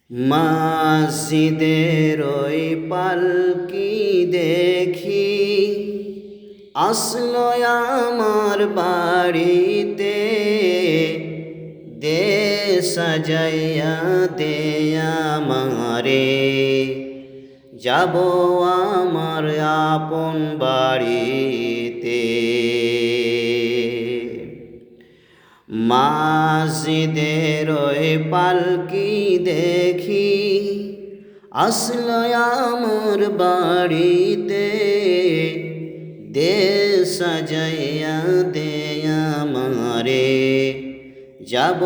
মসজিদের ওই পালকি দেখি আসলো আমার বাড়িতে, দে সাজাইয়া দে আমারে, যাব আমার আপন বাড়িতে। মসজিদের ওই পালকি দেখি আসলো আমার বাড়িতে, দে সাজাইয়া দে আমারে, যাব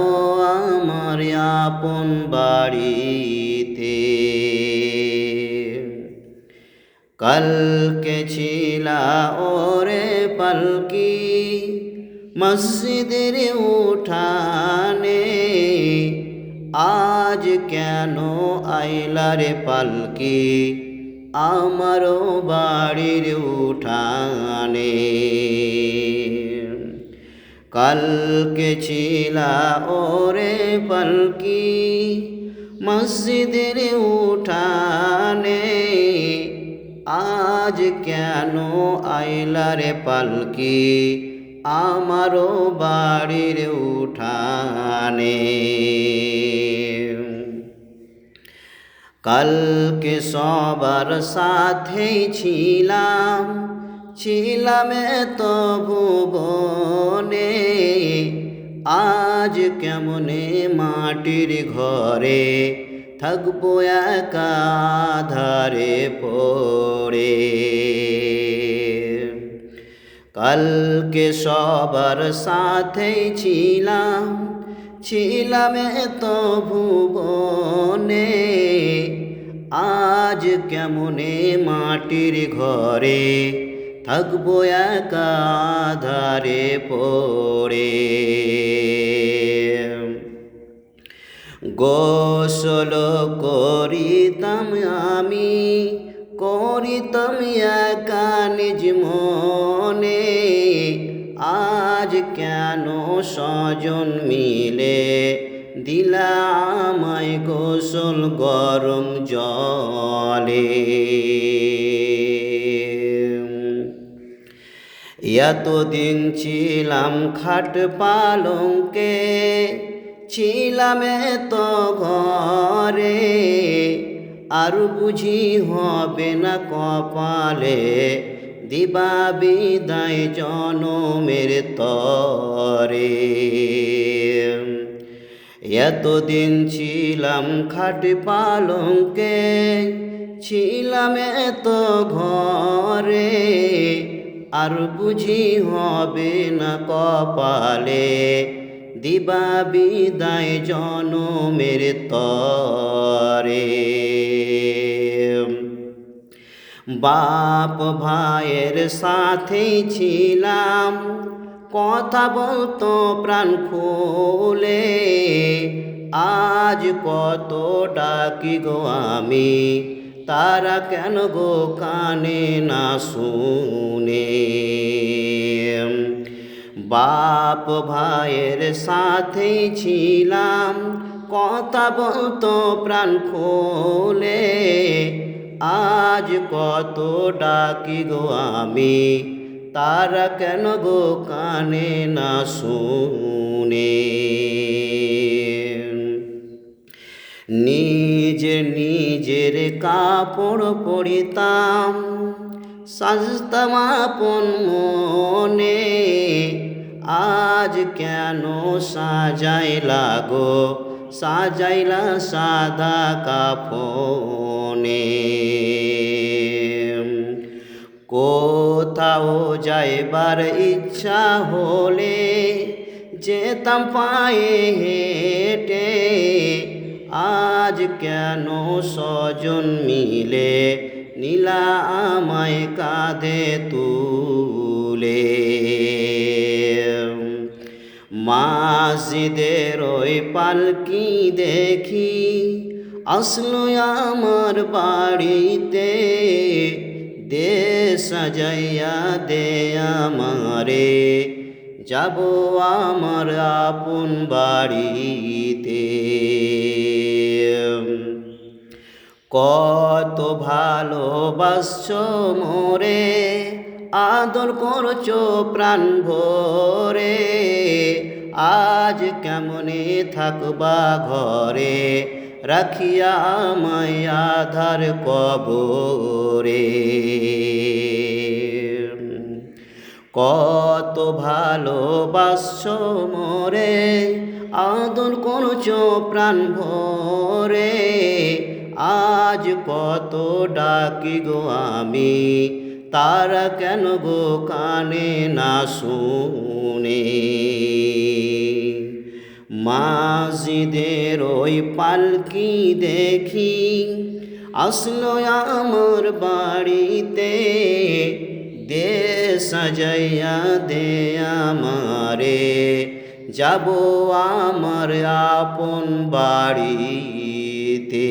আমার আপন বাড়িতে। কালকে ছিলা ওরে পালকি মসজিদের উঠানে, আজ কেন আইলা রে পালকি আমারও বাড়ির উঠানে। কালকে ছিলা ওরে পালকি মসজিদের উঠানে, আজ কেন আইলা রে পালকি আমারও বাড়ির উঠানে। কালকে সবার সাথেই ছিলাম, ছিলাম তো ভুবনে, আজ কেমনে মাটির ঘরে থাকবো একা আঁধারে পড়ে। কালকে সবার সাথেই ছিলাম, ছিলাম তো ভুবনে, আজ কেমনে মাটির ঘরে থাকবো একা আঁধারে পড়ে। গোসল করিতাম আমি, করিতাম একা নিজ মনে, আজ কেন স্বজন মিলে দিলা আমায় গোসল গরম জলে। এতদিন ছিলাম খাট পালঙ্কে, ছিলাম তো ঘরে, আর বুঝি হবে না কপালে দিবা বিদায় জনমের তরে। এতদিন ছিলাম খাট পালঙ্কে, ছিলাম তো ঘরে, আর বুঝি হবে না কপালে দিবা বিদায় জনমের তরে। বাপ ভাইয়ের সাথেই ছিলাম, কথা বলতো প্রাণ খুলে, আজ কত ডাকি গো আমি, তারা কেন গো কানে না শুনে। বাপ ভাইয়ের সাথেই ছিলাম, কথা বলতো প্রাণ খুলে, আজ কত ডাকি গো আমি, তারা কেন গো কানে না শুনে। নিজের নিজের কাপড় পরিতাম, সাজতাম আপন মনে, আজ কেন সাজাইলা গো সাজাইলা সাদা কাফনে। কোথাও যাইবার ইচ্ছা হলে যেতাম পায়ে হেঁটে, আজ কেন স্বজন মিলে নীলা আমায় কাঁধে তুলে। মসজিদের ওই পালকি দেখি আসলো আমার বাড়িতে, দে সাজাইয়া দে আমারে, যাব আমার আপন বাড়িতে। কত ভালোবাসছো মোরে, আদর করছো প্রাণ ভরে, আজ কেমনে থাকবা ঘরে, রাখিয়া আমায় আধার কবরে। কত ভালোবাসছো মোরে, আদর করছো প্রাণ ভরে, আজ কত ডাকি গো আমি, তারা কেন গো কানে না শুনে। মাঝিদের ওই পালকি দেখি আসলো আমার বাড়িতে, দে সাজাইয়া দে আমারে, যাব আমার আপন বাড়িতে।